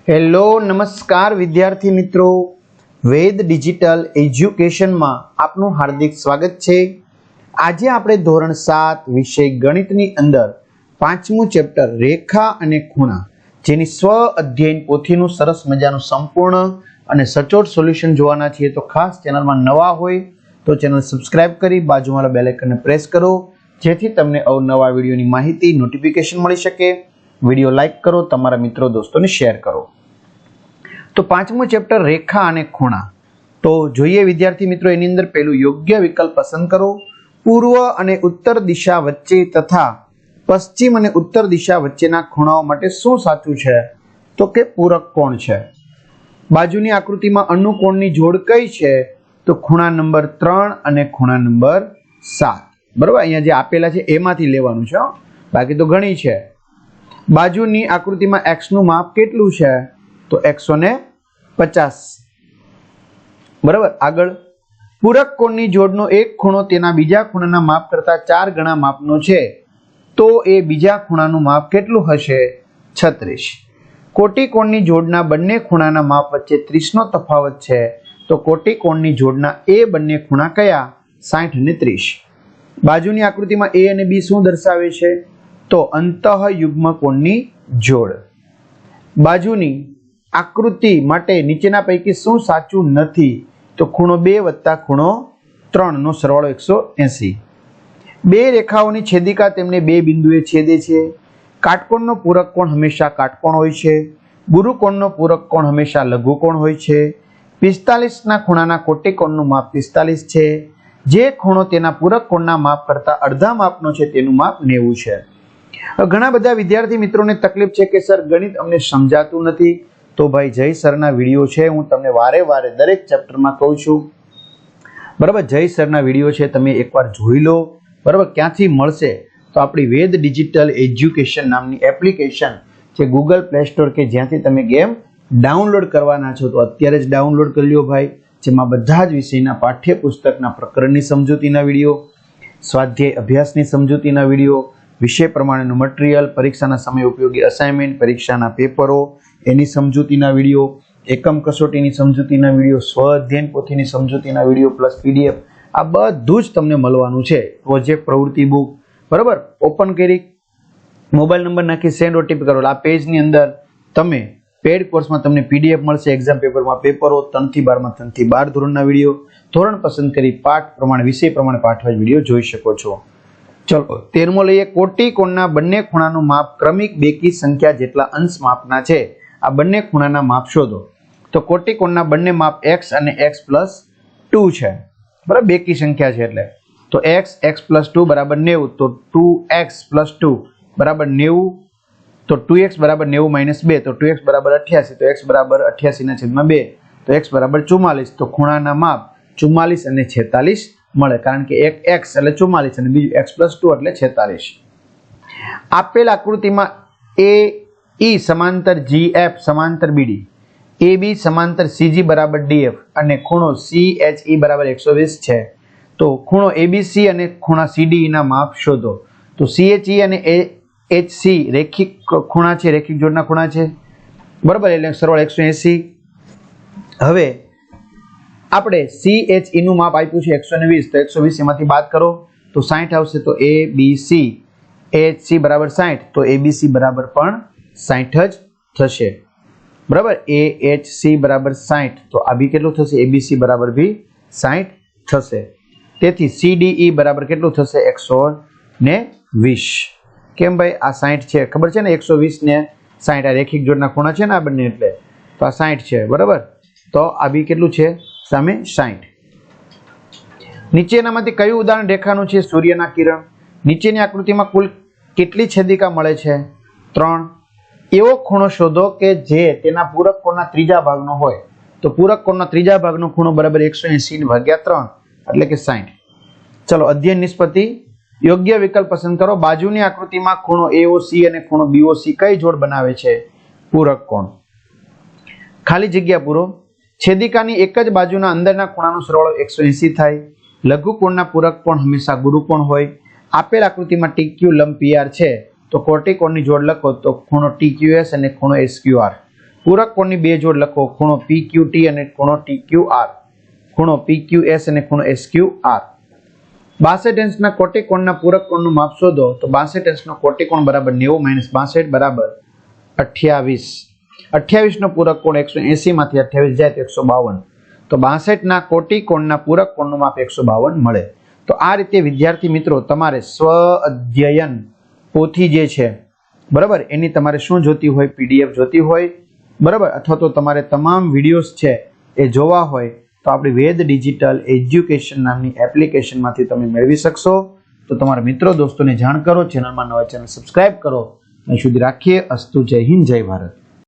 Hello નમસ્કાર વિદ્યાર્થી મિત્રો, વેદ ડિજિટલ એજ્યુકેશનમાં આપનું હાર્દિક સ્વાગત છે। આજે આપણે ધોરણ 7 વિષય ગણિતની અંદર પાંચમું ચેપ્ટર રેખા અને ખૂણા જેની સ્વ અધ્યયન પોથીનું સરસ મજાનું સંપૂર્ણ અને સચોટ સોલ્યુશન જોવાના છીએ। તો ખાસ ચેનલમાં નવા હોય તો ચેનલ સબસ્ક્રાઇબ કરી બાજુવાળા બેલ આઇકનને પ્રેસ કરો જેથી તમને અવનવા વિડીયોની માહિતી નોટિફિકેશન મળી શકે। વિડીયો લાઈક કરો, તમારા મિત્રો દોસ્તોને શેર કરો। તો પાંચમું ચેપ્ટર રેખા અને ખૂણા। તો જોઈએ વિદ્યાર્થી મિત્રો, એની અંદર પહેલું યોગ્ય વિકલ્પ પસંદ કરો। પૂર્વ અને ઉત્તર દિશા વચ્ચે તથા પશ્ચિમ અને ઉત્તર દિશા વચ્ચેના ખૂણાઓ માટે શું સાચું છે? તો કે પૂરક કોણ છે। બાજુની આકૃતિમાં અનુકોણની જોડ કઈ છે? તો ખૂણા નંબર 3 અને ખૂણા નંબર 7। બરાબર, અહીંયા જે આપેલા છે એમાંથી લેવાનું છે, બાકી તો ઘણી છે। બાજુની આકૃતિમાં x નું માપ કેટલું છે? તો 150। બરાબર, આગળ પૂરક કોણની જોડનો એક ખૂણો તેના બીજા ખૂણાના માપ કરતા 4 ગણા માપનો છે તો એ બીજા ખૂણાનું માપ કેટલું હશે? 36। કોટી કોણની જોડના બંને ખૂણાના માપ વચ્ચે 30 નો તફાવત છે તો કોટી કોણની જોડના એ બંને ખૂણા કયા? 60 અને 30। બાજુની આકૃતિમાં a અને b શું દર્શાવે છે? તો અંતઃયુગ્મ કોણની જોડ। બાજુની આકૃતિ માટે નીચેના પૈકી શું સાચું નથી? તો ખૂણો 2 વત્તા ખૂણો 3 નો સરવાળો 180। બે રેખાઓની છેદિકા તેમને બે બિંદુએ છેદે છે। કાટકોણનો પૂરક કોણ હંમેશા કાટકોણ હોય છે। ગુરુકોણનો પૂરક કોણ હંમેશા લઘુકોણ હોય છે। 45 ના ખૂણાના કોટિકોણનું માપ 45 છે। જે ખૂણો તેના પૂરક કોણના માપ કરતા અડધા માપનો છે તેનું માપ 90 છે। ઘણા બધા વિદ્યાર્થી મિત્રોને તકલીફ છે કે સર ગણિત અમને સમજાતું નથી। તો ભાઈ જય સરના વિડીયો છે, હું તમને વારે વારે દરેક ચેપ્ટરમાં કહું છું। બરાબર, જય સરના વિડીયો છે, તમે એકવાર જોઈ લો। બરાબર, ક્યાંથી મળશે? તો આપણી વેદ ડિજિટલ એજ્યુકેશન નામની એપ્લિકેશન જે ગૂગલ પ્લે સ્ટોર કે જ્યાંથી તમે ગેમ ડાઉનલોડ કરવાના છો તો અત્યારે જ ડાઉનલોડ કરી લ્યો ભાઈ, જેમાં બધા જ વિષયના પાઠ્યપુસ્તકના પ્રકરણની સમજૂતીના વિડીયો, સ્વાધ્યાય અભ્યાસની સમજૂતીના વિડીયો, વિષય પ્રમાણેનું મટીરિયલ, પરીક્ષાના સમય ઉપયોગી અસાઇનમેન્ટ, પરીક્ષાના પેપરો એની સમજૂતીના વિડીયો, એકમ કસોટીની સમજૂતીના વિડીયો, સ્વ અધ્યયન પોથીની સમજૂતીના વિડીયો પ્લસ પીડીએફ, આ બધું જ તમને મળવાનું છે। પ્રોજેક્ટ પ્રવૃત્તિ બુક, બરાબર, ઓપન કરી મોબાઈલ નંબર નાખી સેન્ડ ઓટીપી કરો, આ પેજની અંદર તમે પેડ કોર્સમાં તમને પીડીએફ મળશે, એક્ઝામ પેપરમાં પેપરો 3 થી 12 માં 3 થી 12 ધોરણના વિડીયો, ધોરણ પસંદ કરી પાઠ પ્રમાણે વિષય પ્રમાણે પાઠવાઇઝ વિડીયો જોઈ શકો છો। ચલો 13મો લઈએ। કોટી કોણના બંને ખૂણાનું માપ ક્રમિક બેકી સંખ્યા જેટલા અંશ માપના છે। આ બંને ખૂણાના માપ શોધો। તો કોટી કોણના બંને માપ x અને x+2 છે। બરાબર, બેકી સંખ્યા છે એટલે તો x+2 બરાબર 90, તો 2x+2 બરાબર 90, તો 2x બરાબર 90 - 2 તો 2x બરાબર 88, તો x બરાબર 88/2 તો x બરાબર 44। તો ખૂણાના માપ 44 અને 46 મળે, કારણ કે એક x એટલે 44 અને બીજું x+2 એટલે 46। આપેલ આકૃતિમાં AE સમાંતર GF સમાંતર BD, AB સમાંતર CG બરાબર DF અને ખૂણો CHE બરાબર 120 છે। તો ખૂણો ABC અને ખૂણા CDE ના માપ શોધો। તો CHE અને HC રેખિક ખૂણા છે, રેખિક જોડના ખૂણા છે, બરાબર, એટલે સરવાળો 180। હવે આપણે CHE નું માપ આપ્યું છે 120, તો 120 એમાંથી બાદ કરો તો 60 આવશે। તો ABC AHC બરાબર 60, તો ABC બરાબર પણ 60 જ થશે। બરાબર, AHC બરાબર 60, તો આ બી કેટલું થશે? ABC બરાબર બી 60 થશે। તેથી CDE બરાબર કેટલું થશે? 120। કેમ ભાઈ? આ 60 છે, ખબર છે ને, 120 ને 60 આ રેખિક જોડના ખૂણા છે ને આ બંને, એટલે તો આ 60 છે। બરાબર, તો આ બી કેટલું છે? સામે 60। નીચેનામાંથી કયું ઉદાહરણ રેખાનું છે? સૂર્યના કિરણ। નીચેની આકૃતિમાં કુલ કેટલી છેદિકા મળે છે? 3। એવો ખૂણો શોધો કે જે તેના પૂરક કોણના ત્રીજા ભાગનો હોય। તો પૂરક કોણના ત્રીજા ભાગનો ખૂણો બરાબર 180/3 એટલે કે 60। ચલો અધ્યયન નિષ્પત્તિ, યોગ્ય વિકલ્પ પસંદ કરો। બાજુની આકૃતિમાં ખૂણો AOC અને ખૂણો BOC કઈ જોડ બનાવે છે? પૂરક કોણ। ખાલી જગ્યા પૂરો। છેદિકાની એક જ બાજુના અંદરના ખૂણાનો સરવાળો 180 થાય। લઘુકોણના પૂરક કોણ હંમેશા ગુરુકોણ હોય। આપેલ આકૃતિમાં TQ લંબ PR છે તો કોટિકોણની જોડ લખો તો ખૂણો TQS અને ખૂણો SQR। પૂરક કોણની બે જોડ લખો, ખૂણો PQT અને ખૂણો TQR, ખૂણો PQS અને ખૂણો SQR. 62 અંશના કોટિકોણના પૂરક કોણનું માપ શોધો. તો 62 અંશનો કોટિકોણ બરાબર 90 - 62 બરાબર 28. 28 નો પૂરક કોણ 180 માંથી 28 જાય તો 152. તો 62 ના કોટિકોણના પૂરક કોણનું માપ 152 મળે. તો આ રીતે વિદ્યાર્થી મિત્રો તમારે સ્વ અધ્યયન પોથી જે છે બરાબર એની તમારે શું જોતી હોય, PDF જોતી હોય બરાબર, અથવા તો તમારે તમામ વિડીયોઝ છે એ જોવા હોય તો આપણી વેદ ડિજિટલ એજ્યુકેશન નામની એપ્લિકેશનમાંથી તમે મેળવી શકશો. તો તમારા મિત્રો દોસ્તોને જાણ કરો, ચેનલમાં નવા ચેનલ સબસ્ક્રાઇબ કરો. અહીં સુધી રાખીએ. અસ્તુ. જય હિન્દ, જય ભારત.